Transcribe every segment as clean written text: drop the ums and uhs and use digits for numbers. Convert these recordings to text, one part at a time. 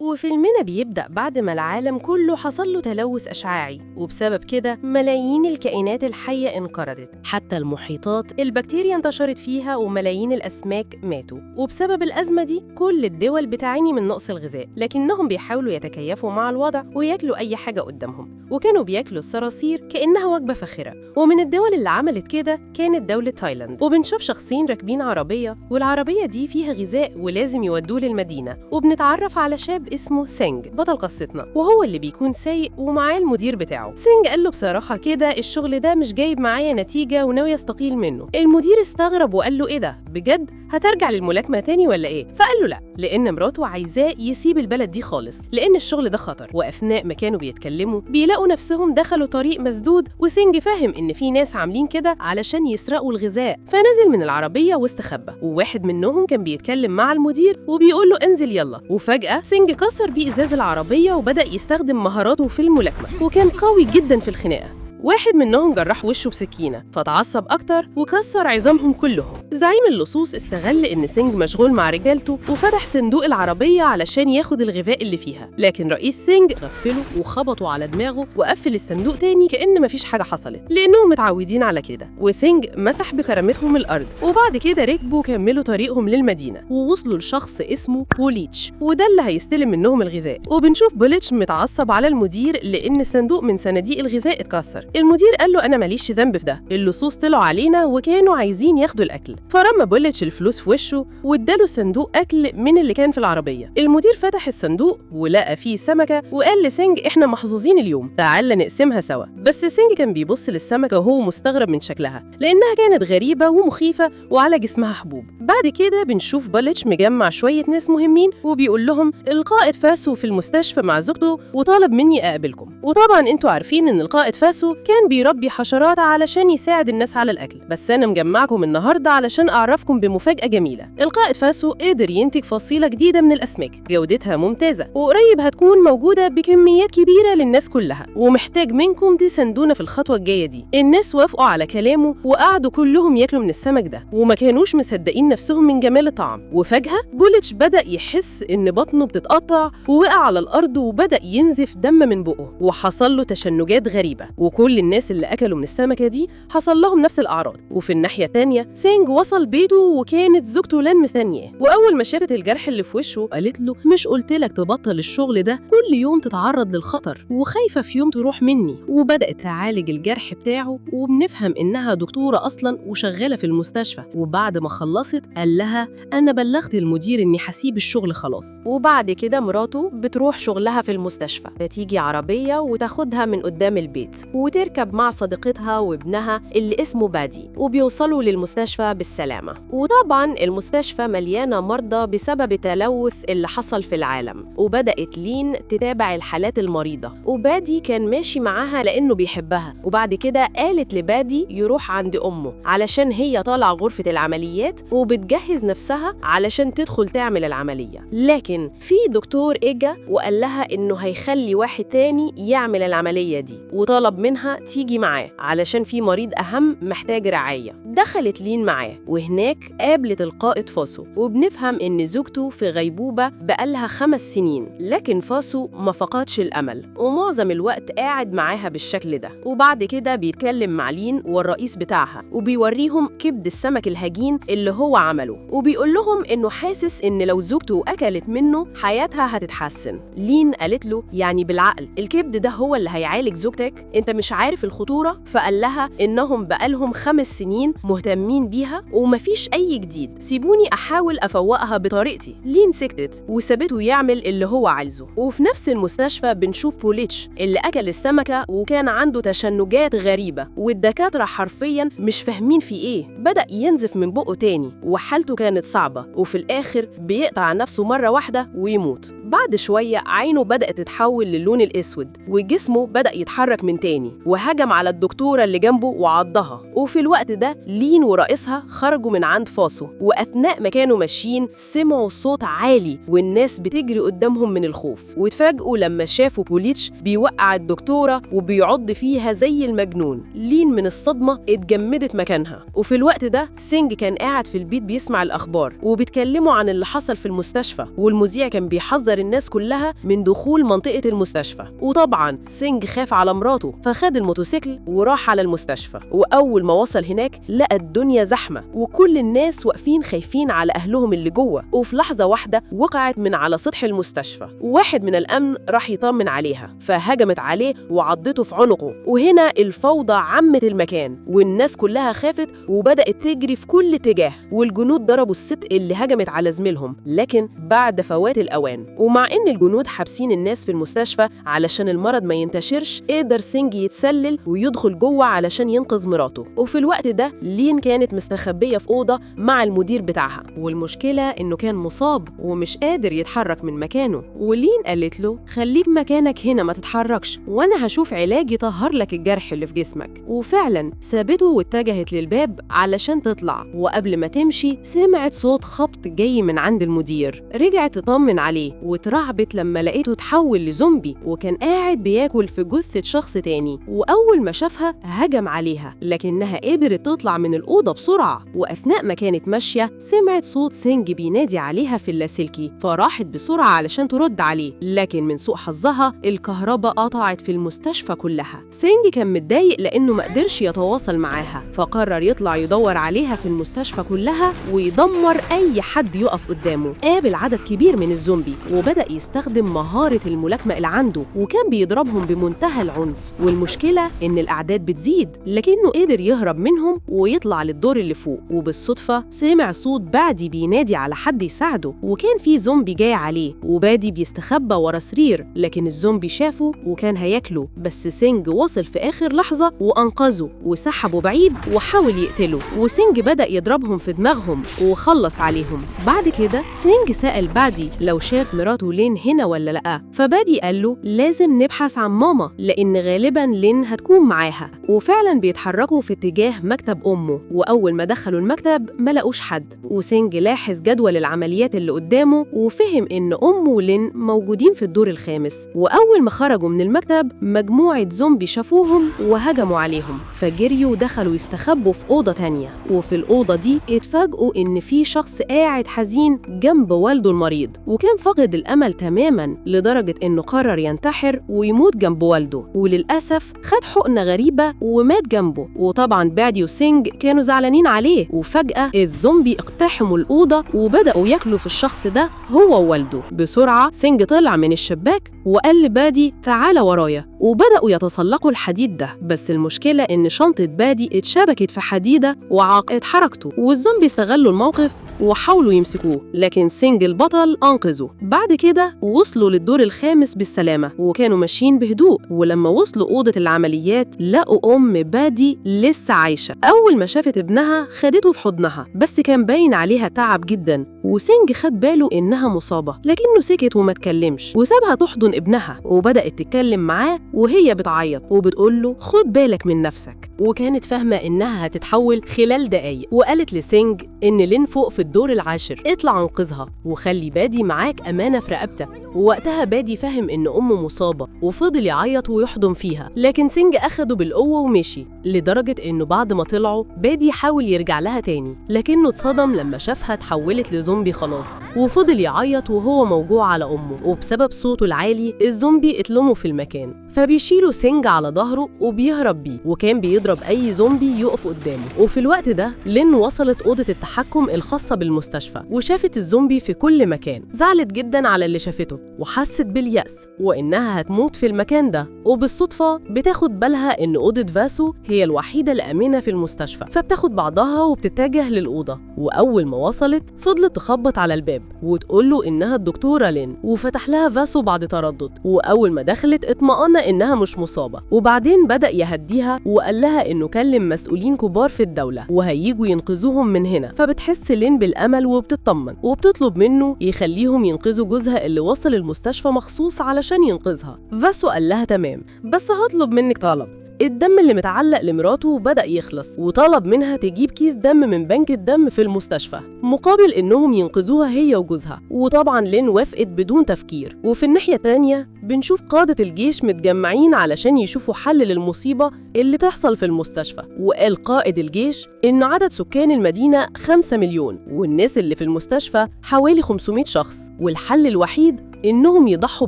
وفيلمنا بيبدأ بعد ما العالم كله حصل له تلوث أشعاعي، وبسبب كده ملايين الكائنات الحية انقرضت، حتى المحيطات البكتيريا انتشرت فيها وملايين الأسماك ماتوا. وبسبب الأزمة دي كل الدول بتعاني من نقص الغذاء، لكنهم بيحاولوا يتكيفوا مع الوضع وياكلوا أي حاجة قدامهم، وكانوا بياكلوا الصراصير كأنها وجبة فاخرة. ومن الدول اللي عملت كده كانت دولة تايلاند، وبنشوف شخصين راكبين عربية، والعربية دي فيها غذاء ولازم يودوه للمدينة، وبنتعرف على شاب اسمه سينج بطل قصتنا، وهو اللي بيكون سايق ومعاه المدير بتاعه. سينج قال له بصراحة كده الشغل ده مش جايب معايا نتيجة وناوي يستقيل منه. المدير استغرب وقال له ايه ده بجد هترجع للملاكمة تاني ولا ايه؟ فقال له لا، لأن مراته عايزاه يسيب البلد دي خالص لأن الشغل ده خطر. وأثناء ما كانوا بيتكلموا بيلاقوا نفسهم دخلوا طريق مسدود، وسينج فاهم إن في ناس عاملين كده علشان يسرقوا الغذاء، فنزل من العربية واستخبى. وواحد منهم كان بيتكلم مع المدير وبيقول له انزل يلا، وفجأة سينج كسر بيه إزاز العربية وبدأ يستخدم مهاراته في الملاكمة، وكان قوي جدا في الخناقة. واحد منهم جرح وشه بسكينة فتعصب أكتر وكسر عظامهم كلهم. زعيم اللصوص استغل إن سينج مشغول مع رجالته وفتح صندوق العربية علشان ياخد الغذاء اللي فيها، لكن رئيس سينج غفله وخبطه على دماغه وقفل الصندوق تاني كأن مفيش حاجة حصلت، لأنهم متعودين على كده. وسينج مسح بكرامتهم الأرض، وبعد كده ركبوا كملوا طريقهم للمدينة ووصلوا لشخص اسمه بوليتش، وده اللي هيستلم منهم الغذاء. وبنشوف بوليتش متعصب على المدير لأن الصندوق من صناديق الغذاء اتكسر. المدير قال له أنا ماليش ذنب في ده، اللصوص طلعوا علينا وكانوا عايزين ياخدوا الأكل. فرمى بوليتش الفلوس في وشه واداله صندوق أكل من اللي كان في العربية. المدير فتح الصندوق ولقى فيه سمكة وقال لسينج إحنا محظوظين اليوم، تعال نقسمها سوا. بس سينج كان بيبص للسمكة وهو مستغرب من شكلها لأنها كانت غريبة ومخيفة وعلى جسمها حبوب. بعد كده بنشوف بوليتش مجمع شوية ناس مهمين وبيقول لهم القائد فاسو في المستشفى مع زوجته وطالب مني أقابلكم. وطبعا انتوا عارفين إن القائد فاسو كان بيربي حشرات علشان يساعد الناس على الأكل، بس أنا مجمعكم النهاردة علشان أعرفكم بمفاجأة جميلة. القائد فاسو قدر ينتج فصيلة جديدة من الأسماك جودتها ممتازة، وقريب هتكون موجودة بكميات كبيرة للناس كلها، ومحتاج منكم تساندونا في الخطوة الجاية دي. الناس وافقوا على كلامه وقعدوا كلهم ياكلوا من السمك ده، وما كانوش مصدقين نفسهم من جمال الطعم. وفجأة بوليتش بدأ يحس إن بطنه بتتقطع ووقع على الأرض وبدأ ينزف دم من بقه، وحصل له تشنجات غريبة. وكل الناس اللي أكلوا من السمكة دي حصل لهم نفس الأعراض. وفي الناحية التانية سينج وصل بيته وكانت زوجته لان مستنياه، وأول ما شافت الجرح اللي في وشه قالت له مش قلتلك تبطل الشغل ده؟ كل يوم تتعرض للخطر وخايفة في يوم تروح مني. وبدأت تعالج الجرح بتاعه، وبنفهم إنها دكتورة أصلا وشغالة في المستشفى. وبعد ما خلصت قال لها أنا بلغت المدير إني هسيب الشغل خلاص. وبعد كده مراته بتروح شغلها في المستشفى، فتيجي عربية وتاخدها من قدام البيت وتركب مع صديقتها وابنها اللي اسمه بادي، وبيوصلوا للمستشفى بالسلامة. وطبعا المستشفى مليانة مرضى بسبب التلوث اللي حصل في العالم، وبدأت لين تتابع الحالات المريضة، وبادي كان ماشي معاها لأنه بيحبها. وبعد كده قالت لبادي يروح عند أمه علشان هي طالعة غرفة العمليات وبتجهز نفسها علشان تدخل تعمل العملية، لكن في دكتور إجا وقال لها إنه هيخلي واحد تاني يعمل العملية دي، وطلب منها تيجي معاه علشان في مريض أهم محتاج رعاية. دخلت لين معاه، وهناك قابلت القائد فاسو، وبنفهم إن زوجته في غيبوبة بقالها 5 سنين، لكن فاسو ما فقدش الأمل ومعظم الوقت قاعد معاها بالشكل ده. وبعد كده بيتكلم مع لين والرئيس بتاعها وبيوريهم كبد السمك الهجين اللي هو عمله، وبيقول لهم إنه حاسس إن لو زوجته أكلت منه حياتها هتتحسن. لين قالت له يعني بالعقل الكبد ده هو اللي هيعالج زوجتك؟ انت مش عارف الخطورة؟ فقال لها إنهم بقالهم 5 سنين مهتمين بيها ومفيش أي جديد، سيبوني أحاول أفوقها بطريقتي. لين سكتت وسابته يعمل اللي هو عايزه. وفي نفس المستشفى بنشوف بوليتش اللي أكل السمكة وكان عنده تشنجات غريبة، والدكاترة حرفياً مش فاهمين في إيه، بدأ ينزف من بقه تاني وحالته كانت صعبة، وفي الآخر بيقطع نفسه مرة واحدة ويموت. بعد شوية عينه بدأت تتحول للون الأسود وجسمه بدأ يتحرك من تاني، وهجم على الدكتورة اللي جنبه وعضها. وفي الوقت ده لين ورئيسها خرجوا من عند فاسو، وأثناء ما كانوا ماشيين سمعوا صوت عالي والناس بتجري قدامهم من الخوف، واتفاجئوا لما شافوا بوليتش بيوقع الدكتورة وبيعض فيها زي المجنون. لين من الصدمة اتجمدت مكانها. وفي الوقت ده سينج كان قاعد في البيت بيسمع الأخبار وبيتكلموا عن اللي حصل في المستشفى، والمذيع كان بيحذر وحذر الناس كلها من دخول منطقة المستشفى. وطبعا سينج خاف على مراته، فخد الموتوسيكل وراح على المستشفى. وأول ما وصل هناك لقى الدنيا زحمة وكل الناس واقفين خايفين على أهلهم اللي جوه. وفي لحظة واحدة وقعت من على سطح المستشفى، وواحد من الأمن راح يطمن عليها، فهجمت عليه وعضته في عنقه. وهنا الفوضى عمت المكان والناس كلها خافت وبدأت تجري في كل اتجاه، والجنود ضربوا الست اللي هجمت على زميلهم لكن بعد فوات الأوان. ومع إن الجنود حابسين الناس في المستشفى علشان المرض ما ينتشرش، قدر سينج يتسلل ويدخل جوه علشان ينقذ مراته. وفي الوقت ده لين كانت مستخبية في أوضة مع المدير بتاعها، والمشكلة إنه كان مصاب ومش قادر يتحرك من مكانه. ولين قالت له خليك مكانك هنا ما تتحركش وأنا هشوف علاج يطهر لك الجرح اللي في جسمك. وفعلا سابته واتجهت للباب علشان تطلع، وقبل ما تمشي سمعت صوت خبط جاي من عند المدير. رجعت تطمن عليه واترعبت لما لقيته اتحول لزومبي وكان قاعد بياكل في جثة شخص تاني. وأول ما شافها هجم عليها لكنها قدرت تطلع من الأوضة بسرعة. وأثناء ما كانت ماشية سمعت صوت سينج بينادي عليها في اللاسلكي، فراحت بسرعة علشان ترد عليه، لكن من سوء حظها الكهرباء قطعت في المستشفى كلها. سينج كان متضايق لأنه ما قدرش يتواصل معاها، فقرر يطلع يدور عليها في المستشفى كلها ويدمر أي حد يقف قدامه. قابل عدد كبير من الزومبي وبدأ يستخدم مهارة الملاكمة اللي عنده، وكان بيضربهم بمنتهى العنف. والمشكلة إن الأعداد بتزيد، لكنه قدر يهرب منهم ويطلع للدور اللي فوق. وبالصدفة سمع صوت بادي بينادي على حد يساعده، وكان في زومبي جاي عليه وبادي بيستخبى ورا سرير، لكن الزومبي شافه وكان هياكله. بس سينج وصل في آخر لحظة وأنقذه وسحبه بعيد وحاول يقتله. وسينج بدأ يضربهم في دماغهم وخلص عليهم. بعد كده سينج سأل بادي لو شاف مراته لين هنا ولا لأ، فبادي قال له لازم نبحث عن ماما لأن غالباً لين هتكون معاها. وفعلاً بيتحركوا في اتجاه مكتب أمه، وأول ما دخلوا المكتب ما لقوش حد. وسينج لاحظ جدول العمليات اللي قدامه وفهم إن أمه ولين موجودين في الدور الخامس. وأول ما خرجوا من المكتب مجموعة زومبي شافوهم وهجموا عليهم، فجريوا ودخلوا يستخبوا في أوضة تانية. وفي الأوضة دي اتفاجئوا إن في شخص قاعد حزين جنب والده المريض، وكان فاقد الأمل تماماً لدرجة إنه قرر ينتحر ويموت جنب والده. وللأسف خد حقنة غريبة ومات جنبه. وطبعاً بادي وسينج كانوا زعلانين عليه. وفجأة الزومبي اقتحموا الأوضة وبدأوا ياكلوا في الشخص ده هو ووالده. بسرعة سينج طلع من الشباك وقال لبادي تعالى ورايا، وبدأوا يتسلقوا الحديد ده. بس المشكلة إن شنطة بادي اتشبكت في حديدة وعاقت حركته، والزومبي استغلوا الموقف وحاولوا يمسكوه، لكن سينج البطل أنقذه. بعد كده وصلوا للدور الخامس بالسلامة وكانوا ماشيين بهدوء. ولما وصلوا أوضة العمليات لقوا أم بادي لسه عايشة. أول ما شافت ابنها خدته في حضنها، بس كان باين عليها تعب جدا. وسينج خد باله إنها مصابة لكنه سكت وما تكلمش وسابها تحضن ابنها، وبدأت تتكلم معاه وهي بتعيط وبتقول له خد بالك من نفسك. وكانت فاهمة إنها هتتحول خلال دقايق، وقالت لسينج إن لين فوق في الدور العاشر اطلع انقذها وخلي بادي معاك أمانة في رقبتك. ووقتها بادي فهم إن أمه مصابة وفضل يعيط ويحضن فيها، لكن سينج أخده بالقوة ومشي، لدرجة إنه بعد ما طلعوا بادي حاول يرجع لها تاني لكنه اتصدم لما شافها اتحولت لزومبي خلاص، وفضل يعيط وهو موجوع على أمه. وبسبب صوته العالي الزومبي اتلموا في المكان، فبيشيلوا سينج على ظهره وبيهرب بيه، وكان بيضرب أي زومبي يقف قدامه. وفي الوقت ده لين وصلت أوضة التحكم الخاصة بالمستشفى وشافت الزومبي في كل مكان. زعلت جدا على اللي شافته وحست باليأس وإنها هتموت في المكان ده. وبالصدفة بتاخد بالها إن أوضة فاسو هي الوحيدة الآمنة في المستشفى، فبتاخد بعضها وبتتجه للأوضة. وأول ما وصلت فضلت تخبط على الباب وتقول له إنها الدكتورة لين، وفتح لها فاسو بعد تردد. وأول ما دخلت اطمأن إنها مش مصابة، وبعدين بدأ يهديها وقال لها إنه كلم مسؤولين كبار في الدولة وهييجوا ينقذوهم من هنا. فبتحس لين بالأمل وبتطمن وبتطلب منه يخليهم ينقذوا جوزها اللي وصل المستشفى مخصوص علشان ينقذها. فاسو قال لها تمام، بس هطلب منك طلب. الدم اللي متعلق لمراته بدأ يخلص، وطلب منها تجيب كيس دم من بنك الدم في المستشفى مقابل إنهم ينقذوها هي وجوزها. وطبعا لين وافقت بدون تفكير. وفي الناحية التانية بنشوف قادة الجيش متجمعين علشان يشوفوا حل للمصيبة اللي بتحصل في المستشفى. وقال قائد الجيش إن عدد سكان المدينة 5 مليون والناس اللي في المستشفى حوالي 500 شخص، والحل الوحيد إنهم يضحوا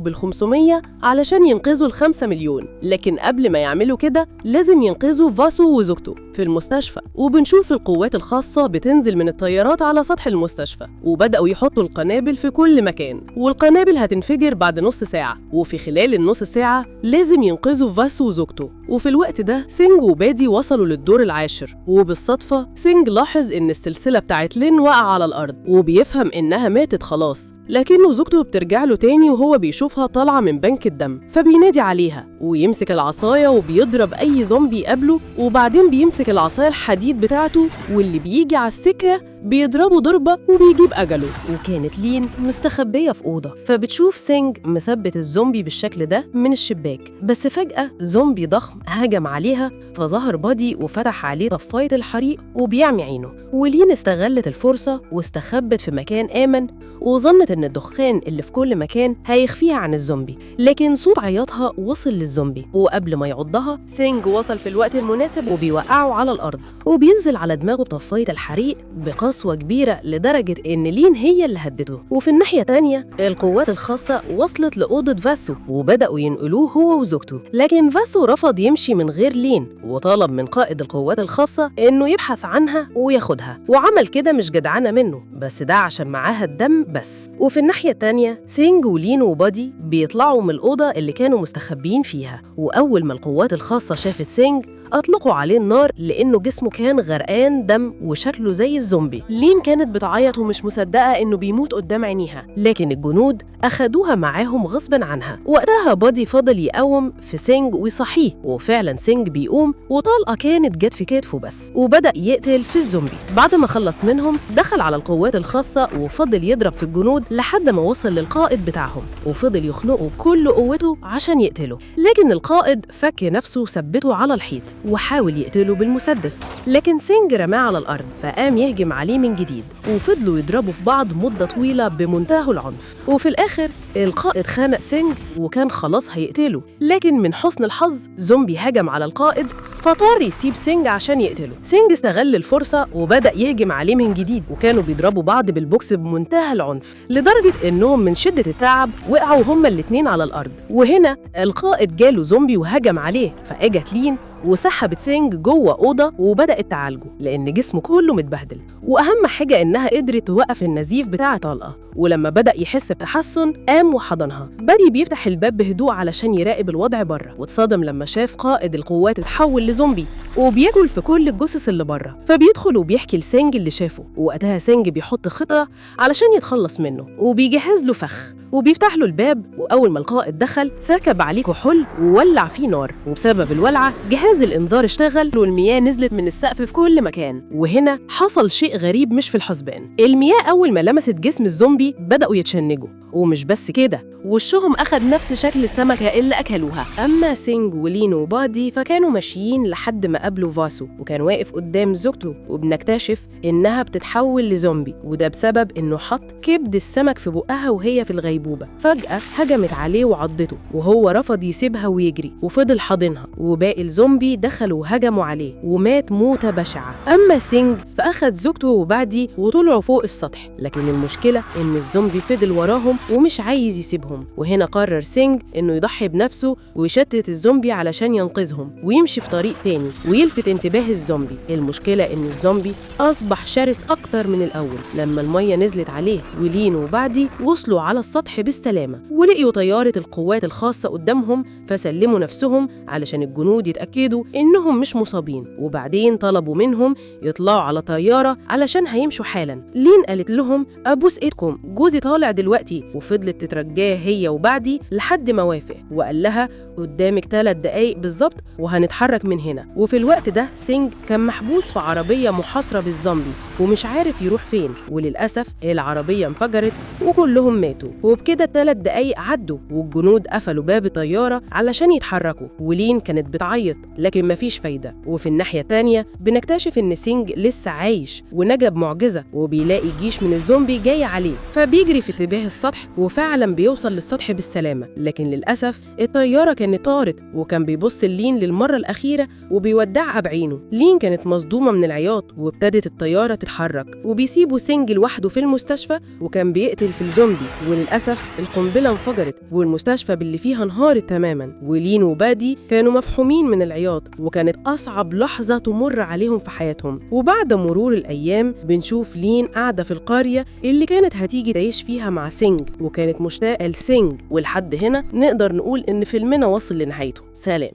بال500 علشان ينقذوا ال5 مليون، لكن قبل ما يعملوا كده لازم ينقذوا فاسو وزوجته في المستشفى. وبنشوف القوات الخاصة بتنزل من الطيارات على سطح المستشفى، وبدأوا يحطوا القنابل في كل مكان، والقنابل هتنفجر بعد نص ساعة، وفي خلال النص ساعة لازم ينقذوا فاسو وزوجته. وفي الوقت ده سينج وبادي وصلوا للدور العاشر، وبالصدفة سينج لاحظ إن السلسلة بتاعت لين وقع على الأرض، وبيفهم إنها ماتت خلاص، لكنه زوجته بترجع له تاني وهو بيشوفها طالعة من بنك الدم، فبينادي عليها ويمسك العصاية وبيضرب أي زومبي يقابله، وبعدين بيمسك العصاية الحديد بتاعته واللي بيجي على السكة بيضربه ضربة وبيجيب أجله. وكانت لين مستخبية في أوضة، فبتشوف سينج مثبت الزومبي بالشكل ده من الشباك، بس فجأة زومبي ضخم هجم عليها، فظهر بادي وفتح عليه طفاية الحريق وبيعمي عينه. ولين استغلت الفرصة واستخبت في مكان آمن، وظنت إن الدخان اللي في كل مكان هيخفيها عن الزومبي، لكن صوت عياطها وصل للزومبي، وقبل ما يعضها سينج وصل في الوقت المناسب وبيوقعه على الأرض، وبينزل على دماغه بطفاية الحريق بقسوة كبيرة لدرجة إن لين هي اللي هدته. وفي الناحية تانية القوات الخاصة وصلت لأوضة فاسو وبدأوا ينقلوه هو وزوجته، لكن فاسو رفض يمشي من غير لين، وطلب من قائد القوات الخاصة إنه يبحث عنها وياخدها، وعمل كده مش جدعانة منه، بس ده عشان معاها الدم بس. وفي الناحية التانية سينج ولين وبادي بيطلعوا من الأوضة اللي كانوا مستخبيين فيها، وأول ما القوات الخاصة شافت سينج أطلقوا عليه النار لأنه جسمه كان غرقان دم وشكله زي الزومبي. لين كانت بتعيط ومش مصدقة إنه بيموت قدام عينيها، لكن الجنود أخدوها معاهم غصبا عنها. وقتها بادي فضل يقوم في سينج ويصحيه، وفعلا سينج بيقوم وطلقة كانت جت في كتفه بس، وبدأ يقتل في الزومبي. بعد ما خلص منهم دخل على القوات الخاصة وفضل يضرب في الجنود لحد ما وصل للقائد بتاعهم، وفضل يخنقه بكل قوته عشان يقتله، لكن القائد فك نفسه وثبته على الحيط وحاول يقتله بالمسدس، لكن سينج رماه على الأرض فقام يهجم عليه من جديد، وفضلوا يضربوا في بعض مدة طويلة بمنتهى العنف. وفي الآخر القائد خانق سينج وكان خلاص هيقتله، لكن من حسن الحظ زومبي هجم على القائد فاضطر يسيب سينج عشان يقتله. سينج استغل الفرصة وبدأ يهجم عليه من جديد، وكانوا بيضربوا بعض بالبوكس بمنتهى العنف لدرجة إنهم من شدة التعب وقعوا هما الاتنين على الأرض. وهنا القائد جاله زومبي وهجم عليه، فأجت لين وسحبت سينج جوه أوضة وبدأت تعالجه لأن جسمه كله متبهدل، وأهم حاجة إنها قدرت توقف النزيف بتاع طلقة. ولما بدأ يحس بتحسن قام وحضنها. بادي بيفتح الباب بهدوء علشان يراقب الوضع بره، واتصدم لما شاف قائد القوات اتحول لزومبي وبياكل في كل الجثث اللي بره، فبيدخل وبيحكي لسينج اللي شافه. وقتها سينج بيحط خطة علشان يتخلص منه وبيجهز له فخ وبيفتح له الباب، وأول ما القائد دخل سكب عليه كحول وولع فيه نار، وبسبب الولعة جهاز الإنذار اشتغل والمياه نزلت من السقف في كل مكان. وهنا حصل شيء غريب مش في الحسبان، المياه أول ما لمست جسم الزومبي بدأوا يتشنجوا، ومش بس كده وشهم أخد نفس شكل السمكة اللي أكلوها. أما سينج ولين وبادي فكانوا ماشيين لحد ما قابلوا فاسو، وكان واقف قدام زوجته، وبنكتشف إنها بتتحول لزومبي، وده بسبب إنه حط كبد السمك في بقها وهي في الغيبوبة. فجأة هجمت عليه وعضته، وهو رفض يسيبها ويجري وفضل حاضنها، وباقي الزومبي دخلوا وهجموا عليه ومات موتة بشعة. أما سينج فأخد زوجته وبادي وطلعوا فوق السطح، لكن المشكلة إن الزومبي فضل وراهم ومش عايز يسيبهم. وهنا قرر سينج إنه يضحي بنفسه ويشتت الزومبي علشان ينقذهم ويمشي في طريق تاني ويلفت انتباه الزومبي. المشكلة إن الزومبي أصبح شرس أكتر من الأول لما المية نزلت عليه، ولين وبعدي وصلوا على السطح بالسلامة ولقيوا طيارة القوات الخاصة قدامهم، فسلموا نفسهم علشان الجنود يتأكدوا إنهم مش مصابين، وبعدين طلبوا منهم يطلعوا على طيارة علشان هيمشوا حالا. لين قالت لهم أبوس إيدكم جوزي طالع دلوقتي، وفضلت تترجاه هي وبعدي لحد ما وافق، وقال لها قدامك 3 دقايق بالظبط وهنتحرك من هنا. وفي الوقت ده سينج كان محبوس في عربية محاصرة بالزومبي ومش عارف يروح فين، وللأسف العربية انفجرت وكلهم ماتوا. وبكده 3 دقايق عدوا والجنود قفلوا باب الطيارة علشان يتحركوا، ولين كانت بتعيط لكن مفيش فايدة. وفي الناحية التانية بنكتشف إن سينج لسه عايش ونجا بمعجزة، وبيلاقي جيش من الزومبي جاي عليه، فبيجري في اتجاه السطح وفعلا بيوصل للسطح بالسلامة. لكن للأسف الطيارة كانت طارت، وكان بيبص لين للمرة الأخيرة وبيودعها بعينه. لين كانت مصدومة من العياط وابتدت الطيارة تتحرك، وبيسيبوا سينج لوحده في المستشفى وكان بيقتل في الزومبي. وللأسف القنبلة انفجرت والمستشفى باللي فيها انهارت تماما، ولين وبادي كانوا مفحومين من العياط، وكانت أصعب لحظة تمر عليهم في حياتهم. وبعد مرور الأيام بنشوف لين قاعدة في القرية اللي كانت هتيجي تعيش فيها مع سينج، وكانت مشتاقة لسينج. ولحد هنا نقدر نقول إن فيلمنا وصل لنهايته. سلام.